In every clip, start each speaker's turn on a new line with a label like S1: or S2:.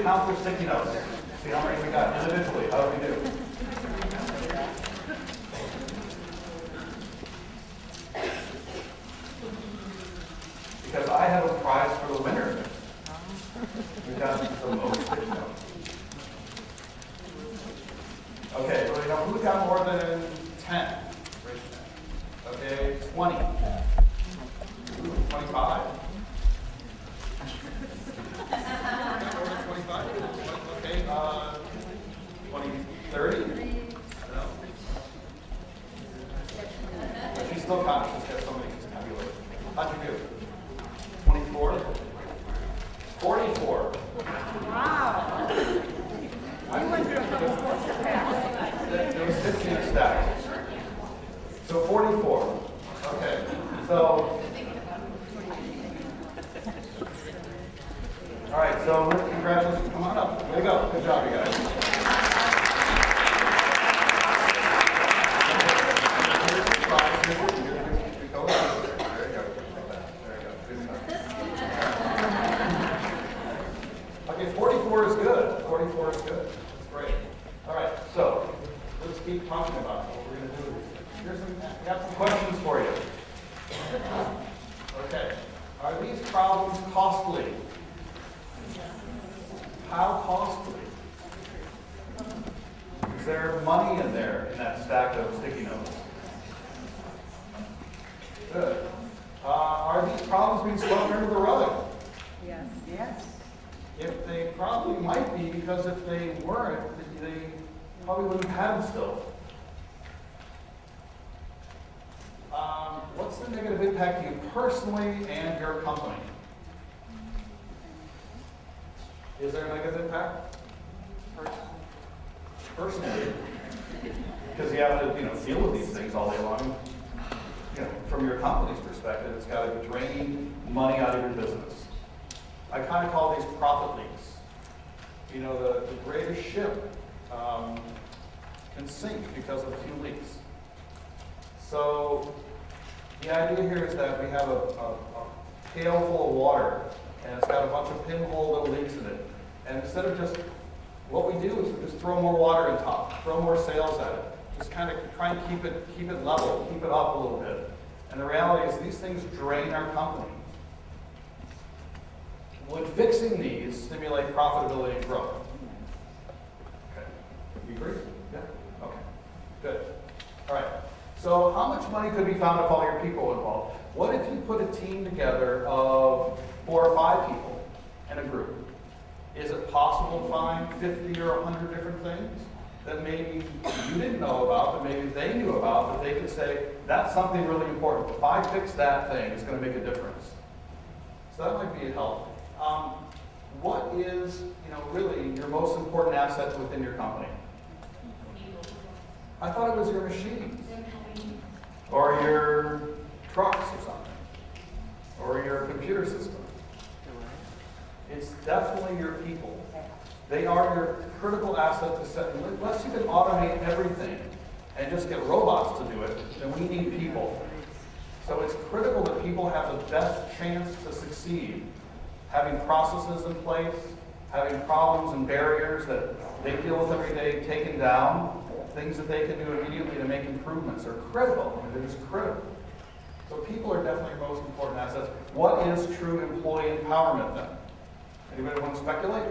S1: count their sticky notes? See how many we got individually. How do we do? Because I have a prize for the winner. We've got the most sticky notes. Okay, so you know who's got more than 10? Okay, 20. 25. 25? Okay, 20, 30? No. But she's still conscious because somebody can tabulate. How'd you do? 24? 44.
S2: Wow. I wonder if it was supposed to pass.
S1: There was 15 stacks. So 44. Okay. So, all right. So congratulations. Come on up. Way to go. Good job, you guys. Here's the prize. There you go. There you go. Good stuff. Okay, 44 is good. 44 is good. That's great. All right. So let's keep talking about what we're going to do. I got some questions for you. Okay. Are these problems costly? How costly? Is there money in there in that stack of sticky notes? Good. Are these problems being swept under the rug?
S2: Yes. Yes.
S1: If they probably might be, because if they weren't, they probably wouldn't have them still. What's the negative impact to you personally and your company? Is there a negative impact? Personally, because you have to, deal with these things all day long. From your company's perspective, it's got to be draining money out of your business. I kind of call these profit leaks. The greatest ship can sink because of a few leaks. So the idea here is that we have a pail full of water, and it's got a bunch of pinhole little leaks in it. And instead of what we do is we just throw more water in top, throw more sails at it, just kind of try and keep it level, keep it up a little bit. And the reality is these things drain our company. Would fixing these stimulate profitability and growth? Okay. You agree? Yeah? Okay. Good. All right. So how much money could be found if all your people involved? What if you put a team together of 4 or 5 people in a group? Is it possible to find 50 or 100 different things that maybe you didn't know about, that maybe they knew about, that they could say, that's something really important. If I fix that thing, it's going to make a difference. So that might be a help. What is, really your most important asset within your company? I thought it was your machines, or your trucks or something, or your computer system. It's definitely your people. They are your critical asset to set. Unless you can automate everything and just get robots to do it, then we need people. So it's critical that people have the best chance to succeed. Having processes in place, having problems and barriers that they deal with every day taken down, things that they can do immediately to make improvements are critical. They're just critical. So people are definitely your most important assets. What is true employee empowerment then? Anybody want to speculate?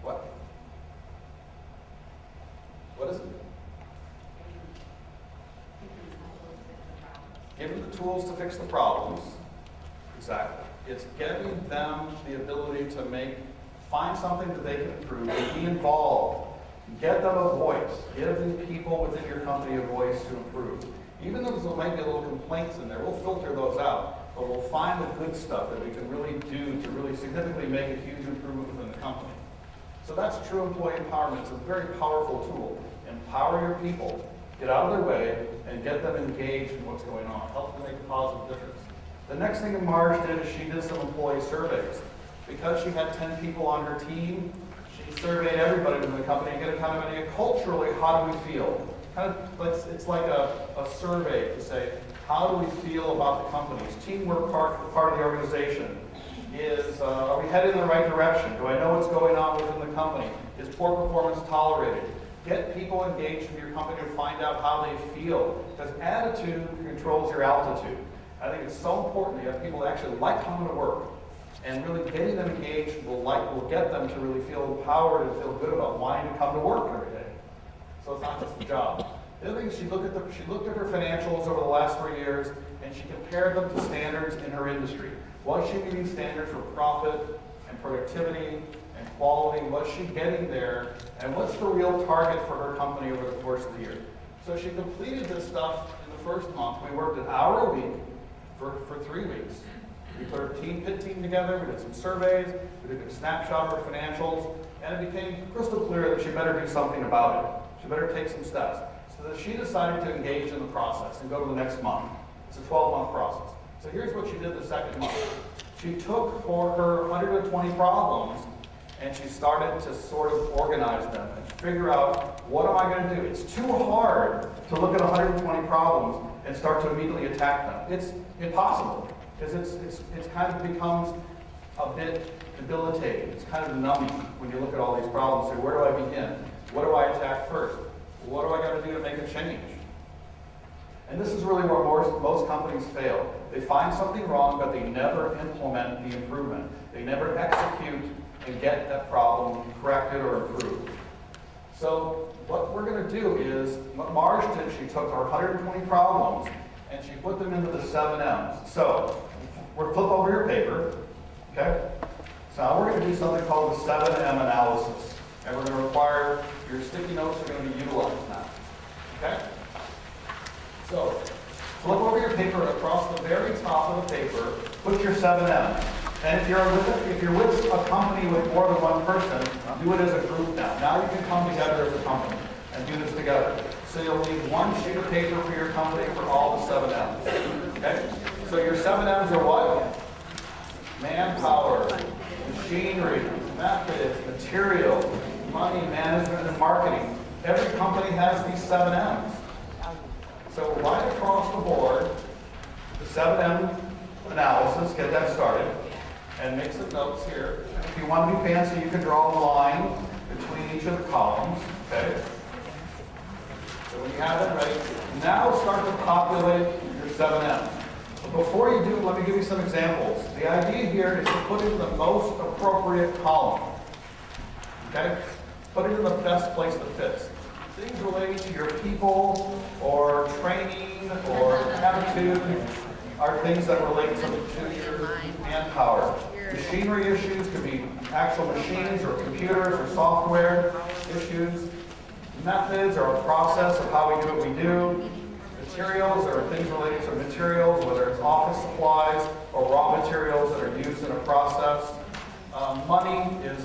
S1: What? What is it? Give them the tools to fix the problems. Exactly. It's giving them the ability to find something that they can improve, and be involved. Get them a voice. Give the people within your company a voice to improve. Even though there might be a little complaints in there, we'll filter those out. But we'll find the good stuff that we can really do to really significantly make a huge improvement within the company. So that's true employee empowerment. It's a very powerful tool. Empower your people, get out of their way, and get them engaged in what's going on. Help them make a positive difference. The next thing that Marge did is she did some employee surveys. Because she had 10 people on her team, she surveyed everybody within the company and get a kind of idea, culturally, how do we feel? It's like a survey to say, how do we feel about the company's teamwork part of the organization? Are we headed in the right direction? Do I know what's going on within the company? Is poor performance tolerated? Get people engaged in your company to find out how they feel, because attitude controls your altitude. I think it's so important to have people that actually like coming to work, and really getting them engaged will get them to really feel empowered and feel good about wanting to come to work every day. So it's not just a job. The other thing is she looked at her financials over the last 3 years, and she compared them to standards in her industry. Was she meeting standards for profit and productivity and quality? Was she getting there? And what's the real target for her company over the course of the year? So she completed this stuff in the first month. We worked an hour a week for 3 weeks. We put our pit team together, we did some surveys, we did a snapshot of her financials, and it became crystal clear that she better do something about it. She better take some steps. So that she decided to engage in the process and go to the next month. It's a 12-month process. So here's what she did the second month. She took for her 120 problems and she started to sort of organize them and figure out, what am I going to do? It's too hard to look at 120 problems and start to immediately attack them. It's impossible, because it's kind of becomes a bit debilitating. It's kind of numbing when you look at all these problems and say, where do I begin? What do I attack first? What do I got to do to make a change? And this is really where most companies fail. They find something wrong, but they never implement the improvement. They never execute and get that problem corrected or improved. So what we're going to do is, what Marge did, she took our 120 problems and she put them into the 7 M's. So we're flip over your paper, okay? So now we're going to do something called the 7M analysis. And we're going to require, your sticky notes are going to be utilized now, okay? So flip over your paper, across the very top of the paper, put your 7 M's. And if you're with a company with more than one person, do it as a group now. Now you can come together as a company and do this together. So you'll need one sheet of paper for your company for all the 7 M's. Okay? So your 7 M's are what? Manpower, machinery, methods, material, money, management, and marketing. Every company has these 7 M's. So right across the board, the 7M analysis, get that started, and make some notes here. If you want to be fancy, you can draw a line between each of the columns, okay? So when you have that ready, now start to populate your 7Ms. But before you do, let me give you some examples. The idea here is to put it in the most appropriate column, okay? Put it in the best place that fits. Things related to your people or training or attitude are things that relate to your manpower. Machinery issues could be actual machines or computers or software issues. Methods are a process of how we do what we do. Materials are things related to materials, whether it's office supplies or raw materials that are used in a process. Money is,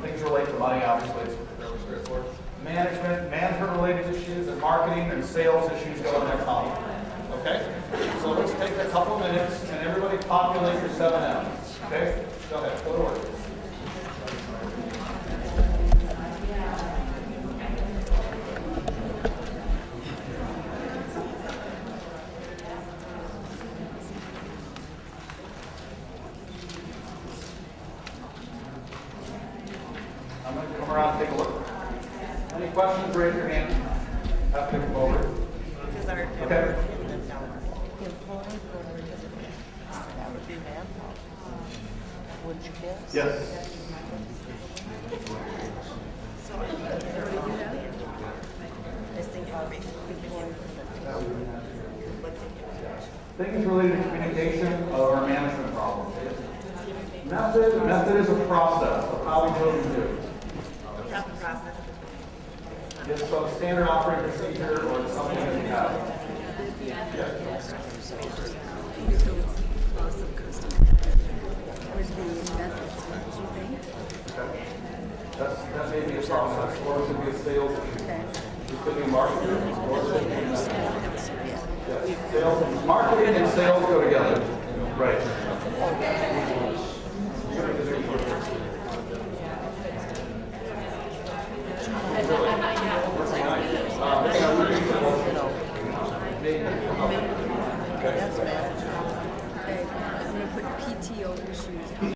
S1: things relate to money, obviously, it's fairly straightforward. Management-related issues, and marketing and sales issues go in that column. Okay? So let's take a couple minutes and everybody populate your 7Ms. Okay? Go ahead, go to work. I'm going to come around and take a look. Any questions, raise your hand. Have to come over. Okay.
S2: That would be manpower. Would you guess?
S1: Yes.
S2: So I think that's already do that. Missing before
S1: Things related to communication or management problems. Method is a process of how we do what we do. Yes, so standard operating procedure or something that you have. Yes. That may be a process, or it could be a sales issue. It could be marketing, or it could be yes. Sales, marketing and sales go together. Right.